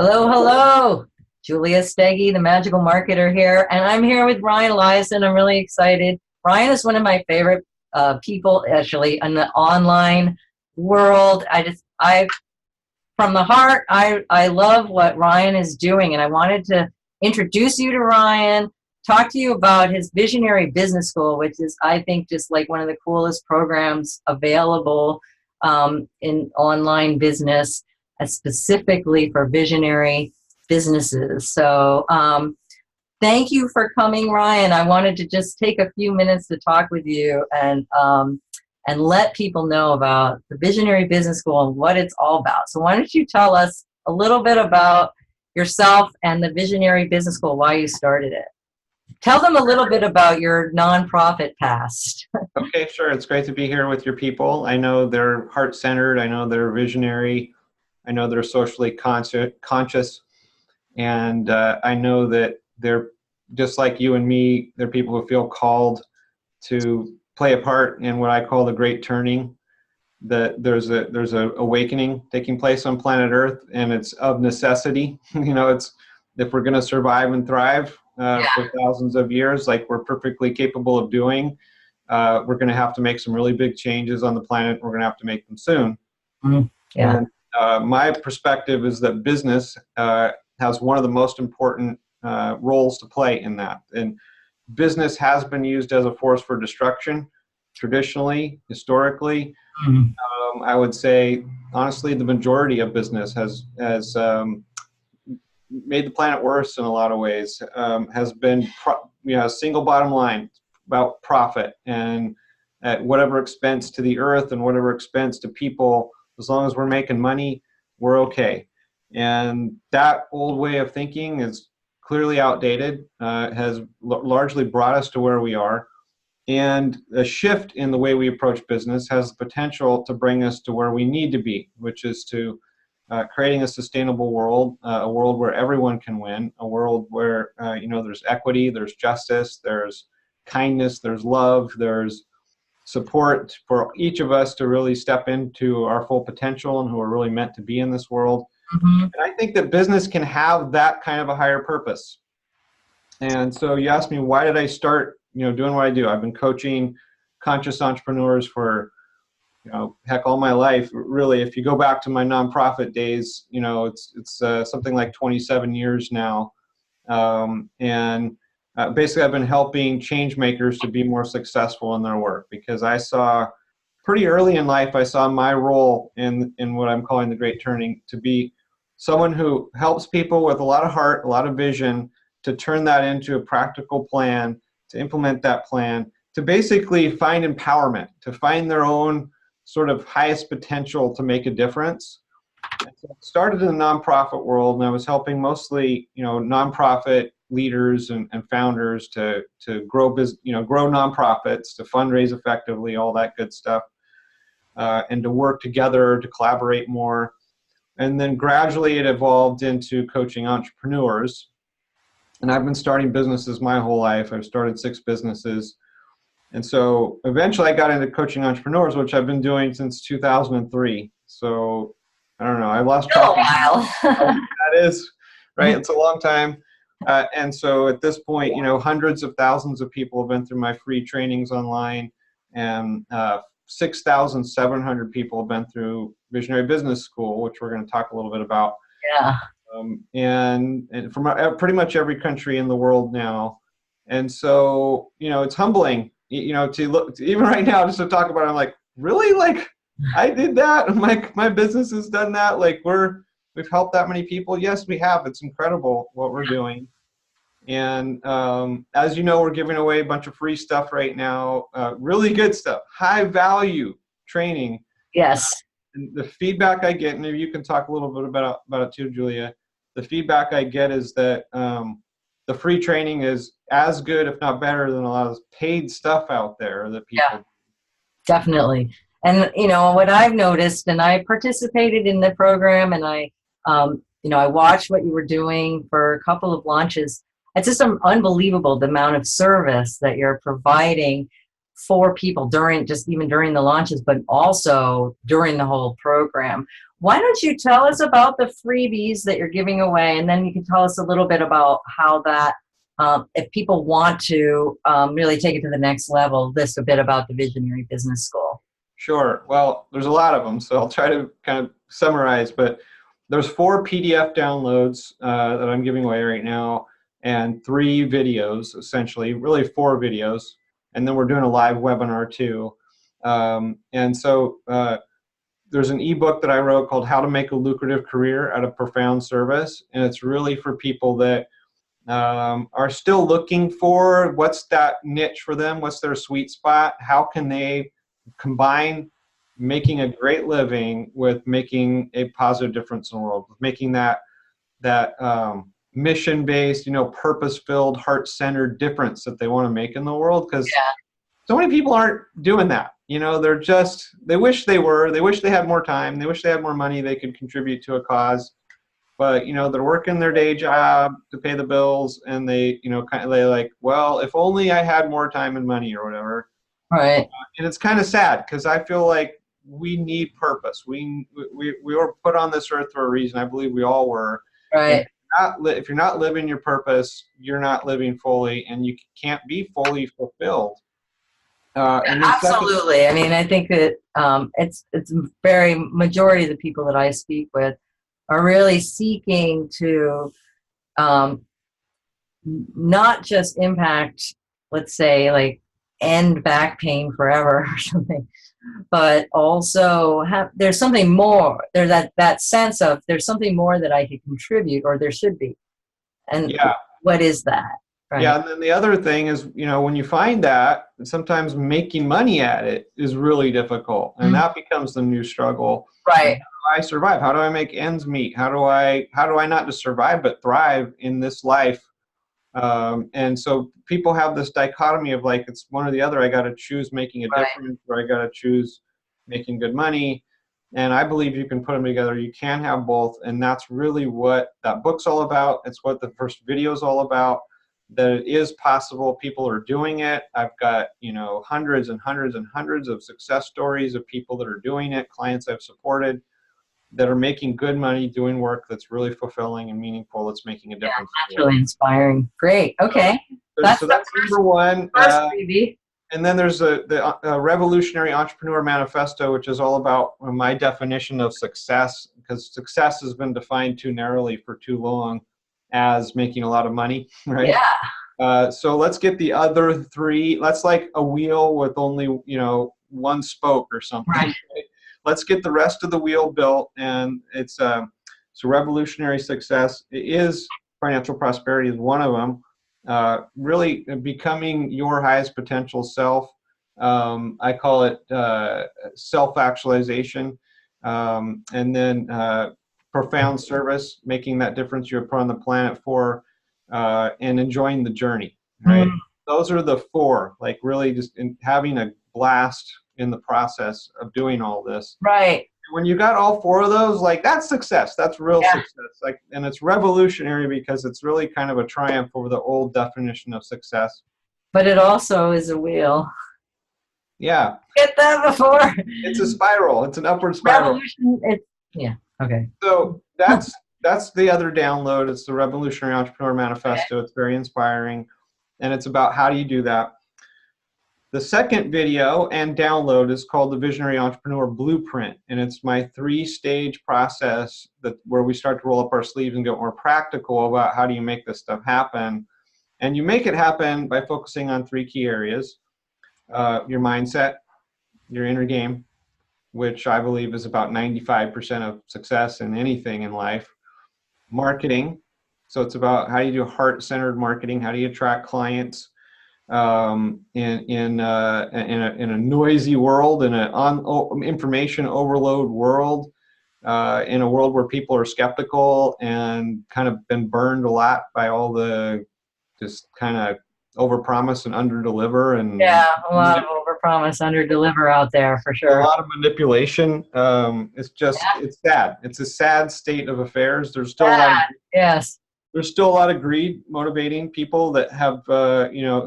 Hello, hello. Julia Steggy, the magical marketer here, and I'm here with Ryan Eliason. I'm really excited. Ryan is one of my favorite people, actually, in the online world. From the heart, I love what Ryan is doing, and I wanted to introduce you to Ryan, talk to you about his Visionary Business School, which is, I think, just like one of the coolest programs available in online business, specifically for visionary businesses. So thank you for coming, Ryan. I wanted to just take a few minutes to talk with you and let people know about the Visionary Business School and what it's all about. So why don't you tell us a little bit about yourself and the Visionary Business School, why you started it. Tell them a little bit about your nonprofit past. Okay, sure. It's great to be here with your people. I know they're heart-centered. I know they're visionary. I know they're socially conscious. And I know that they're just like you and me. They're people who feel called to play a part in what I call the great turning. That there's a awakening taking place on planet Earth, and it's of necessity. It's if we're going to survive and thrive for thousands of years, like we're perfectly capable of doing, we're going to have to make some really big changes on the planet. We're going to have to make them soon. Yeah. And my perspective is that business has one of the most important roles to play in that. And business has been used as a force for destruction, traditionally, historically. I would say, honestly, the majority of business has made the planet worse in a lot of ways. Has been a single bottom line about profit, and at whatever expense to the earth and whatever expense to people. As long as we're making money, we're okay. And that old way of thinking is clearly outdated, has largely brought us to where we are. And a shift in the way we approach business has the potential to bring us to where we need to be, which is to creating a sustainable world, a world where everyone can win, a world where there's equity, there's justice, there's kindness, there's love, there's support for each of us to really step into our full potential and who are really meant to be in this world. And I think that business can have that kind of a higher purpose. And so you asked me, why did I start doing what I do? I've been coaching conscious entrepreneurs for heck, all my life. Really, if you go back to my nonprofit days, it's something like 27 years now. Basically, I've been helping change makers to be more successful in their work, because I saw pretty early in life, I saw my role in what I'm calling the great turning to be someone who helps people with a lot of heart, a lot of vision, to turn that into a practical plan, to implement that plan, to basically find empowerment, to find their own sort of highest potential to make a difference. And so I started in the nonprofit world, and I was helping mostly, nonprofit leaders and founders to grow grow nonprofits, to fundraise effectively, all that good stuff, and to work together, to collaborate more. And then gradually it evolved into coaching entrepreneurs. And I've been starting businesses my whole life. I've started 6 businesses. And so eventually I got into coaching entrepreneurs, which I've been doing since 2003. So I don't know, I lost track. A while. That is, right? It's a long time. And so at this point, hundreds of thousands of people have been through my free trainings online, and 6,700 people have been through Visionary Business School, which we're going to talk a little bit about. Yeah. And from pretty much every country in the world now. And so, it's humbling, to look, even right now, just to talk about it, I'm like, really? Like, I did that? My business has done that? Like, we've helped that many people? Yes, we have. It's incredible what we're doing. And as you know, we're giving away a bunch of free stuff right now, really good stuff, high value training. Yes. And the feedback I get, and maybe you can talk a little bit about it too, Julia, the feedback I get is that the free training is as good, if not better, than a lot of paid stuff out there that people. Yeah, definitely. And what I've noticed, and I participated in the program, and I watched what you were doing for a couple of launches. It's just unbelievable the amount of service that you're providing for people during, just even during the launches, but also during the whole program. Why don't you tell us about the freebies that you're giving away, and then you can tell us a little bit about how that, if people want to really take it to the next level, this a bit about the Visionary Business School. Sure. Well, there's a lot of them, so I'll try to kind of summarize, but there's 4 PDF downloads that I'm giving away right now, and 3 videos, essentially, really 4 videos, and then we're doing a live webinar too. And so there's an ebook that I wrote called How to Make a Lucrative Career Out of Profound Service, and it's really for people that are still looking for what's that niche for them, what's their sweet spot, how can they combine making a great living with making a positive difference in the world, making that mission-based, purpose-filled, heart-centered difference that they want to make in the world. Because so many people aren't doing that. They wish they were. They wish they had more time. They wish they had more money they could contribute to a cause. But they're working their day job to pay the bills, and they're like, well, if only I had more time and money or whatever. Right. And it's kind of sad, because I feel like we need purpose. We were put on this earth for a reason. I believe we all were. Right. If you're not living your purpose, you're not living fully, and you can't be fully fulfilled. Absolutely. I mean, I think that it's very majority of the people that I speak with are really seeking to not just impact, let's say, like end back pain forever or something, but also there's something more. There's that sense of there's something more that I could contribute, or there should be. And what is that? Right. Yeah, and then the other thing is, when you find that, sometimes making money at it is really difficult, and that becomes the new struggle. Right. How do I survive? How do I make ends meet? How do I not just survive but thrive in this life? And so people have this dichotomy of like, it's one or the other. I got to choose making a difference, or I got to choose making good money. And I believe you can put them together. You can have both, and that's really what that book's all about. It's what the first video is all about. That it is possible. People are doing it. I've got, hundreds and hundreds and hundreds of success stories of people that are doing it, clients I've supported that are making good money doing work that's really fulfilling and meaningful. That's making a difference. Yeah, that's really inspiring. Great. Okay. So that's number one. First freebie. And then there's the Revolutionary Entrepreneur Manifesto, which is all about my definition of success, because success has been defined too narrowly for too long as making a lot of money, right? Yeah. So let's get the other 3. That's like a wheel with only, one spoke or something. Right. Let's get the rest of the wheel built, and it's so revolutionary success. It is financial prosperity is one of them. Really becoming your highest potential self. I call it self-actualization, and then profound service, making that difference you're put on the planet for, and enjoying the journey, right? Those are the 4, like really just having a blast in the process of doing all this. Right. When you got all 4 of those, like that's success. That's real success. Like, and it's revolutionary because it's really kind of a triumph over the old definition of success. But it also is a wheel. Yeah. Get that before. It's a spiral. It's an upward spiral. Revolution. Okay. So that's the other download. It's the Revolutionary Entrepreneur Manifesto. It's very inspiring, and it's about how do you do that. The second video and download is called the Visionary Entrepreneur Blueprint, and it's my 3-stage process where we start to roll up our sleeves and get more practical about how do you make this stuff happen. And you make it happen by focusing on 3 key areas: your mindset, your inner game, which I believe is about 95% of success in anything in life. Marketing, so it's about how you do heart-centered marketing. How do you attract clients in a noisy world, in an information overload world, in a world where people are skeptical and kind of been burned a lot by all the just kind of overpromise and underdeliver, and a lot of overpromise, underdeliver out there for sure. A lot of manipulation. It's just it's sad. It's a sad state of affairs. There's still a lot of there's still a lot of greed motivating people that have,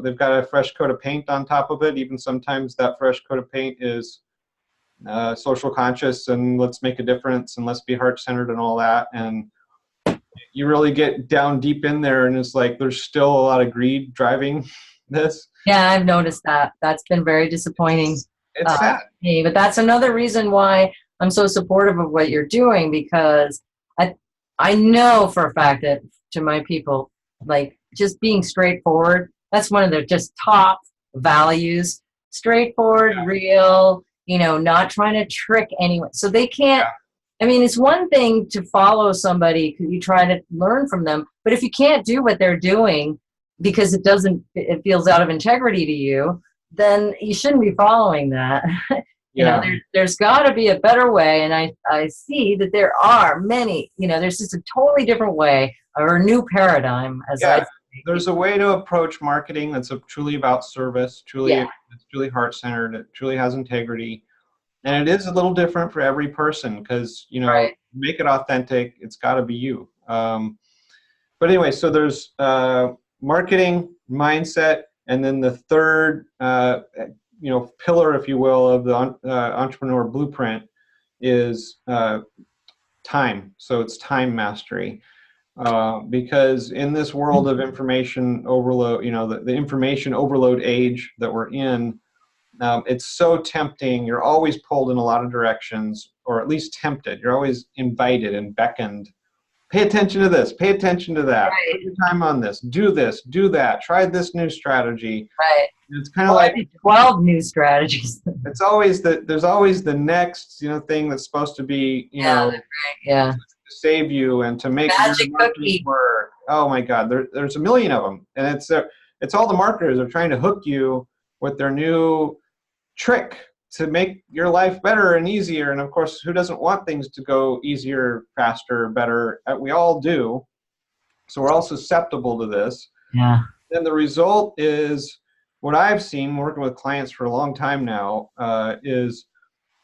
they've got a fresh coat of paint on top of it. Even sometimes that fresh coat of paint is social conscious and let's make a difference and let's be heart-centered and all that. And you really get down deep in there and it's like there's still a lot of greed driving this. Yeah, I've noticed that. That's been very disappointing. It's sad. But that's another reason why I'm so supportive of what you're doing, because I know for a fact that to my people, like just being straightforward, that's one of their just top values. Straightforward, real, not trying to trick anyone. So they can't, I mean, it's one thing to follow somebody because you try to learn from them, but if you can't do what they're doing because it feels out of integrity to you, then you shouldn't be following that. There's got to be a better way, and I see that there are many. There's just a totally different way or a new paradigm. There's a way to approach marketing that's truly about service, it's truly heart-centered, it truly has integrity, and it is a little different for every person because make it authentic. It's got to be you. But anyway, so there's marketing, mindset, and then the third pillar, if you will, of the entrepreneur blueprint is time. So it's time mastery. Because in this world of information overload, the information overload age that we're in, it's so tempting. You're always pulled in a lot of directions, or at least tempted. You're always invited and beckoned. Pay attention to this. Pay attention to that. Right. Put your time on this. Do this. Do that. Try this new strategy. Right. It's kind of like 12 new strategies. It's always there's always the next thing that's supposed to be to save you and to make magic cookie work. Oh my God, there's a million of them, and it's all the marketers are trying to hook you with their new trick to make your life better and easier. And of course, who doesn't want things to go easier, faster, better? We all do. So we're all susceptible to this. Yeah. And the result is what I've seen working with clients for a long time now is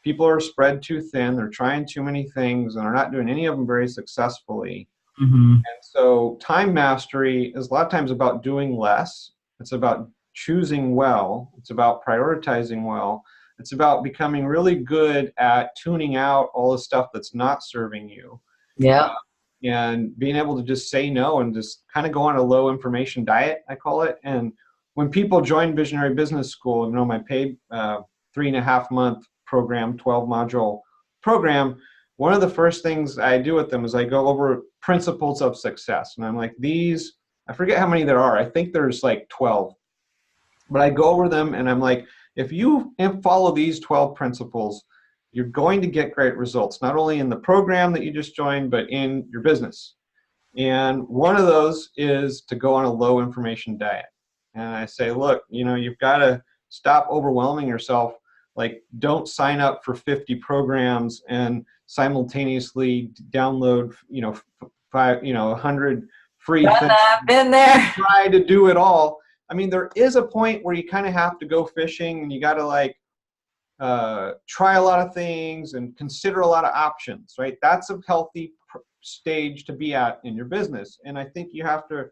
people are spread too thin. They're trying too many things and they're not doing any of them very successfully. Mm-hmm. And so time mastery is a lot of times about doing less. It's about choosing well. It's about prioritizing well. It's about becoming really good at tuning out all the stuff that's not serving you. Yeah. And being able to just say no and just kind of go on a low information diet, I call it. And when people join Visionary Business School, my paid 3.5 month program, 12 module program, one of the first things I do with them is I go over principles of success. And I'm like, I forget how many there are. I think there's like 12. But I go over them and I'm like, if you follow these 12 principles, you're going to get great results, not only in the program that you just joined, but in your business. And one of those is to go on a low information diet. And I say, look, you've got to stop overwhelming yourself. Like, don't sign up for 50 programs and simultaneously download, 100 free things. Been there. Try to do it all. I mean, there is a point where you kind of have to go fishing and you got to try a lot of things and consider a lot of options, right? That's a healthy stage to be at in your business. And I think you have to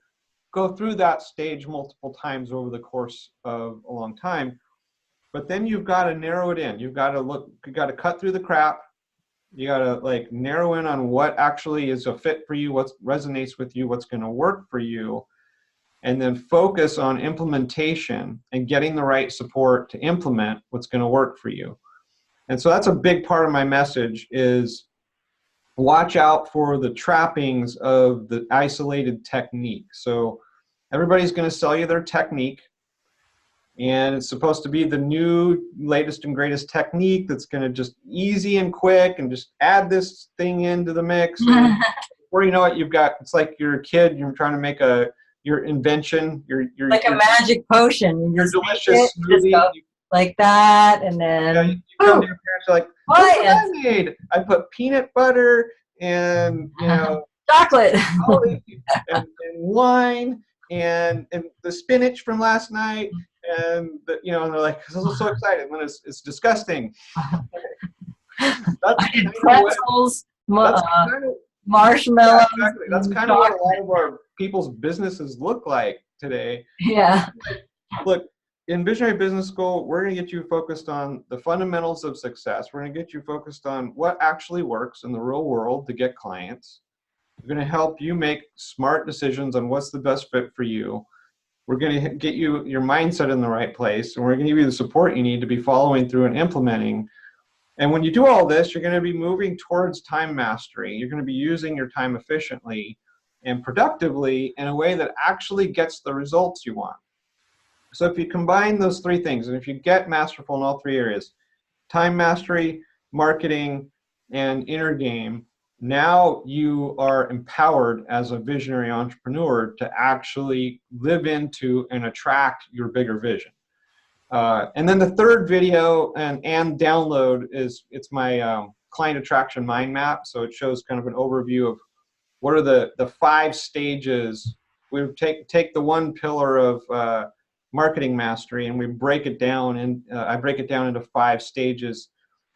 go through that stage multiple times over the course of a long time. But then you've got to narrow it in. You've got to cut through the crap. You got to narrow in on what actually is a fit for you, what resonates with you, what's going to work for you. And then focus on implementation and getting the right support to implement what's going to work for you. And so that's a big part of my message is watch out for the trappings of the isolated technique. So everybody's going to sell you their technique, and it's supposed to be the new latest and greatest technique that's going to just easy and quick and just add this thing into the mix. And before you know it, it's like you're a kid, you're trying to make your invention, your like a magic potion. Your delicious smoothie. Like that, and then you come to your parents, you're like, "What I made? I put peanut butter and chocolate, and wine, and the spinach from last night, and and they're like, "I'm so excited." When it's disgusting. Pretzels. marshmallows. exactly. That's And kind of what a lot chocolate. of our people's businesses look like today. Yeah. Look, in Visionary Business School, we're going to get you focused on the fundamentals of success. We're going to get you focused on what actually works in the real world to get clients. We're going to help you make smart decisions on what's the best fit for you. We're going to get you your mindset in the right place, and we're going to give you the support you need to be following through and implementing. And when you do all this, you're going to be moving towards time mastery. You're going to be using your time efficiently and productively in a way that actually gets the results you want. So if you combine those three things, and if you get masterful in all three areas, time mastery, marketing, and inner game, now you are empowered as a visionary entrepreneur to actually live into and attract your bigger vision. And then the third video and download is, it's my client attraction mind map. So it shows kind of an overview of what are the 5 stages. We take the one pillar of marketing mastery, and we break it down, and I break it down into 5 stages,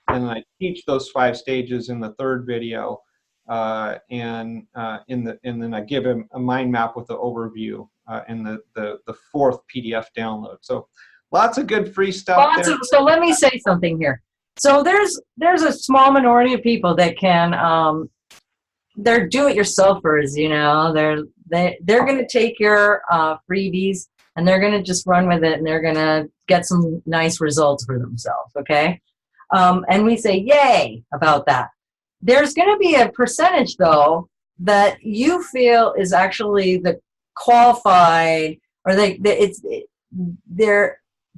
and I teach those 5 stages in the third video, and then I give him a mind map with the overview in the fourth PDF download. So lots of good free stuff there. So let me say something here. So there's a small minority of people that can they're do-it-yourselfers, you know. They're going to take your freebies and they're going to just run with it, and they're going to get some nice results for themselves, okay? And we say yay about that. There's going to be a percentage, though, that you feel is actually the qualified, or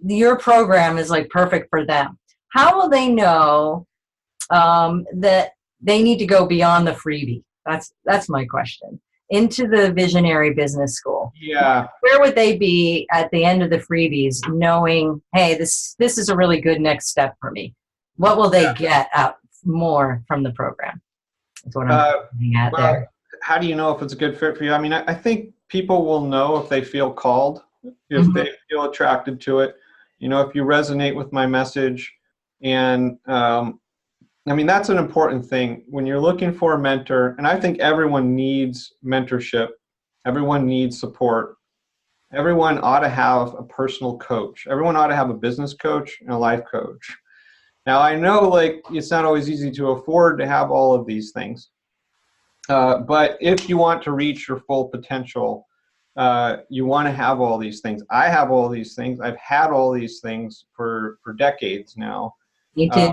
your program is like perfect for them. How will they know that they need to go beyond the freebie? That's my question. Into the Visionary Business School. Yeah. Where would they be at the end of the freebies, knowing, hey, this is a really good next step for me? What will they get out more from the program? That's what I'm getting at there. How do you know if it's a good fit for you? I mean, I think people will know if they feel called, if they feel attracted to it. You know, if you resonate with my message. And I mean, that's an important thing when you're looking for a mentor. And I think everyone needs mentorship. Everyone needs support. Everyone ought to have a personal coach. Everyone ought to have a business coach and a life coach. Now, I know, like, it's not always easy to afford to have all of these things. But if you want to reach your full potential, you want to have all these things. I have all these things. I've had all these things for decades now. You too.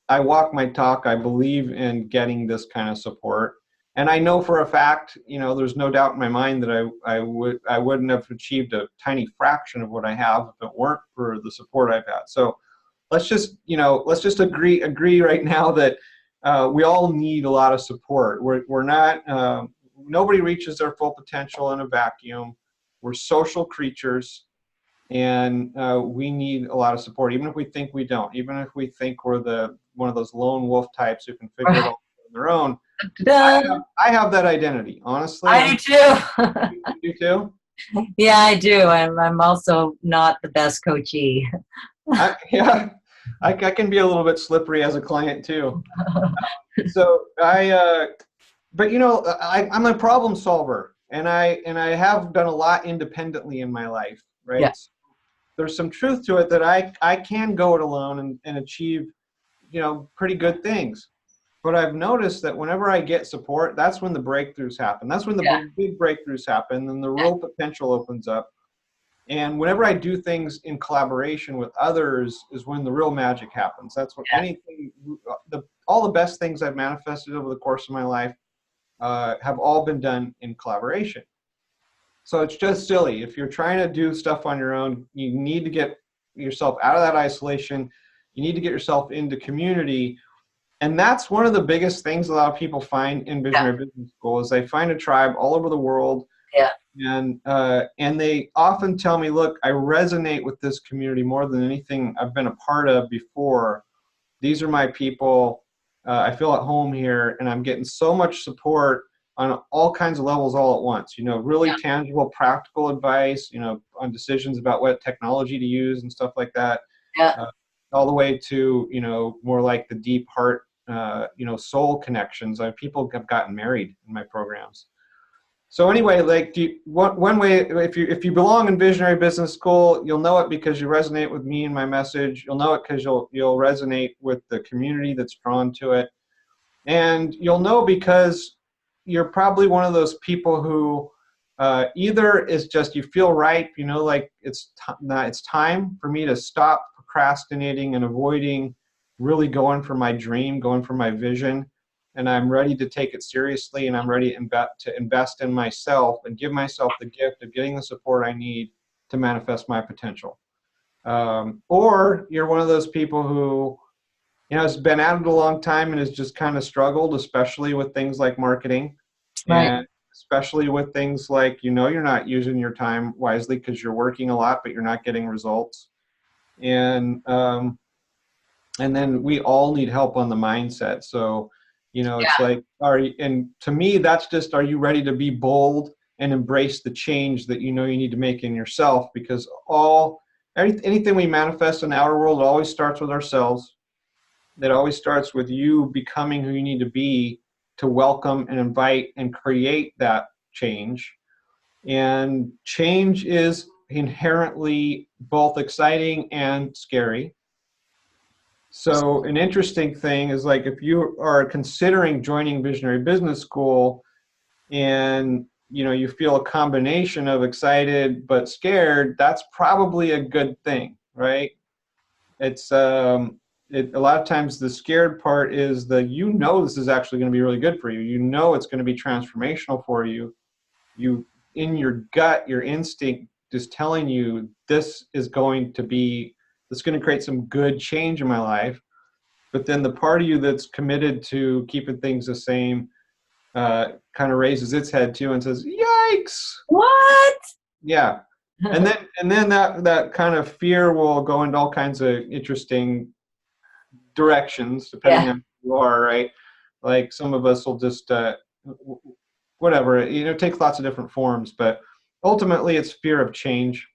I walk my talk. I believe in getting this kind of support. And I know for a fact, you know, there's no doubt in my mind that I wouldn't have achieved a tiny fraction of what I have if it weren't for the support I've had. So let's just agree right now that we all need a lot of support. We're not, nobody reaches their full potential in a vacuum. We're social creatures, and we need a lot of support, even if we think we don't, even if we think we're one of those lone wolf types who can figure it out on their own. I have that identity, honestly. I do too. You too? Yeah, I do. I'm also not the best coachee. I can be a little bit slippery as a client too. So but you know, I'm a problem solver, and I have done a lot independently in my life, right? Yeah. So there's some truth to it that I can go it alone and achieve, you know, pretty good things. But I've noticed that whenever I get support, that's when the breakthroughs happen. That's when the big breakthroughs happen, and the real potential opens up. And whenever I do things in collaboration with others is when the real magic happens. That's what all the best things I've manifested over the course of my life have all been done in collaboration. So it's just silly. If you're trying to do stuff on your own, you need to get yourself out of that isolation. You need to get yourself into community. And that's one of the biggest things a lot of people find in Visionary Business School is they find a tribe all over the world. Yeah. And they often tell me, look, I resonate with this community more than anything I've been a part of before. These are my people. I feel at home here, and I'm getting so much support on all kinds of levels all at once. You know, really tangible, practical advice, you know, on decisions about what technology to use and stuff like that. Yeah. All the way to, you know, more like the deep heart soul connections. People have gotten married in my programs. So anyway, like one way, if you belong in Visionary Business School, you'll know it because you resonate with me and my message. You'll know it because you'll resonate with the community that's drawn to it, and you'll know because you're probably one of those people who either is just you feel ripe, like it's time for me to stop procrastinating and avoiding really going for my dream, going for my vision. And I'm ready to take it seriously, and I'm ready to invest in myself and give myself the gift of getting the support I need to manifest my potential. Or you're one of those people who, has been at it a long time and has just kind of struggled, especially with things like marketing, Right. and especially with things like, you're not using your time wisely because you're working a lot, but you're not getting results. And then we all need help on the mindset. So, it's like, and to me, that's just, are you ready to be bold and embrace the change that you need to make in yourself? Because anything we manifest in the outer world, it always starts with ourselves. It always starts with you becoming who you need to be to welcome and invite and create that change. And change is inherently both exciting and scary. So an interesting thing is, like, if you are considering joining Visionary Business School and you feel a combination of excited but scared, that's probably a good thing, right? It's a lot of times the scared part is this is actually going to be really good for you. It's going to be transformational for you. In your gut, your instinct is telling you this is going to create some good change in my life. But then the part of you that's committed to keeping things the same kind of raises its head too and says, "Yikes! What?" Yeah, and then that kind of fear will go into all kinds of interesting directions depending on who you are, right? Like some of us will just whatever, it takes lots of different forms, but ultimately it's fear of change.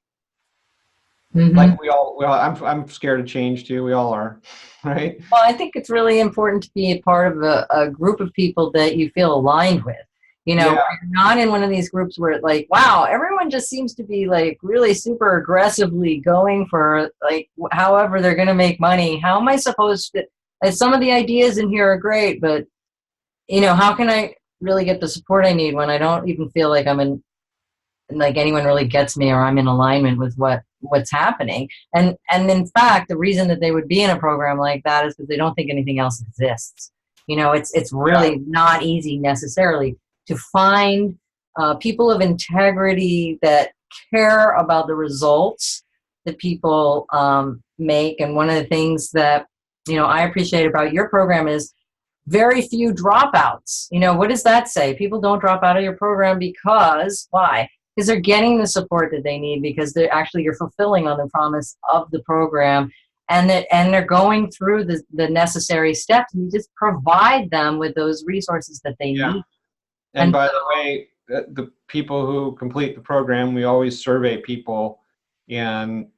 Mm-hmm. Like we all, I'm scared of change too. We all are, right? Well, I think it's really important to be a part of a group of people that you feel aligned with. You're not in one of these groups where it's like, wow, everyone just seems to be like really super aggressively going for like however they're going to make money. How am I supposed to? Some of the ideas in here are great, but how can I really get the support I need when I don't even feel like like anyone really gets me or I'm in alignment with what's happening. And in fact, the reason that they would be in a program like that is because they don't think anything else exists. It's really not easy necessarily to find people of integrity that care about the results that people make. And one of the things that, I appreciate about your program is very few dropouts. What does that say? People don't drop out of your program because, why? Because they're getting the support that they need, because you're fulfilling on the promise of the program, and they're going through the necessary steps, and you just provide them with those resources that they need. And by the way, the people who complete the program, we always survey people, and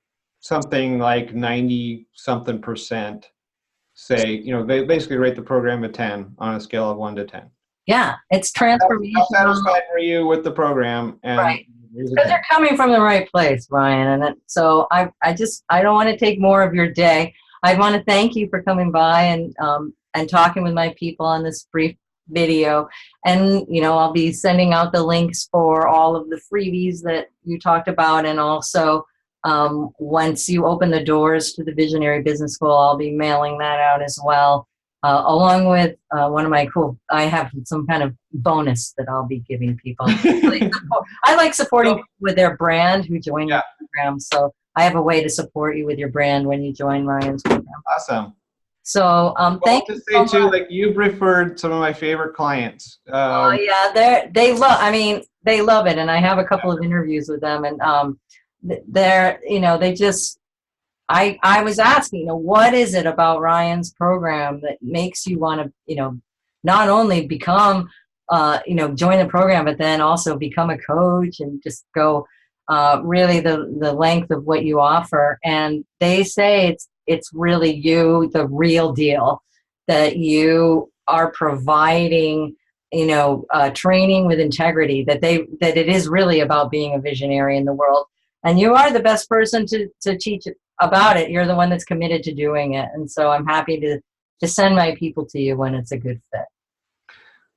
something like 90-something% say, they basically rate the program a 10 on a scale of 1 to 10. Yeah, it's transformational. How satisfied are you with the program? And right. Because they're coming from the right place, Ryan. And so I don't want to take more of your day. I want to thank you for coming by and talking with my people on this brief video. And, I'll be sending out the links for all of the freebies that you talked about. And also, once you open the doors to the Visionary Business School, I'll be mailing that out as well. Along with one of my I have some kind of bonus that I'll be giving people. I like supporting people with their brand who join the program. So I have a way to support you with your brand when you join Ryan's program. Awesome. So thank you. To say too, like, you've referred some of my favorite clients. Oh yeah, they love it, and I have a couple of interviews with them, and they just. I was asking, what is it about Ryan's program that makes you want to, not only become, join the program, but then also become a coach and just go really the length of what you offer. And they say it's really you, the real deal. that you are providing, training with integrity, that it is really about being a visionary in the world. And you are the best person to teach about it. You're the one that's committed to doing it. And so I'm happy to send my people to you when it's a good fit.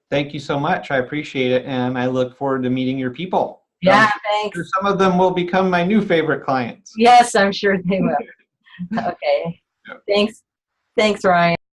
Thank you so much. I appreciate it. And I look forward to meeting your people. Yeah, thanks. Some of them will become my new favorite clients. Yes, I'm sure they will. Okay. Yep. Thanks. Thanks, Ryan.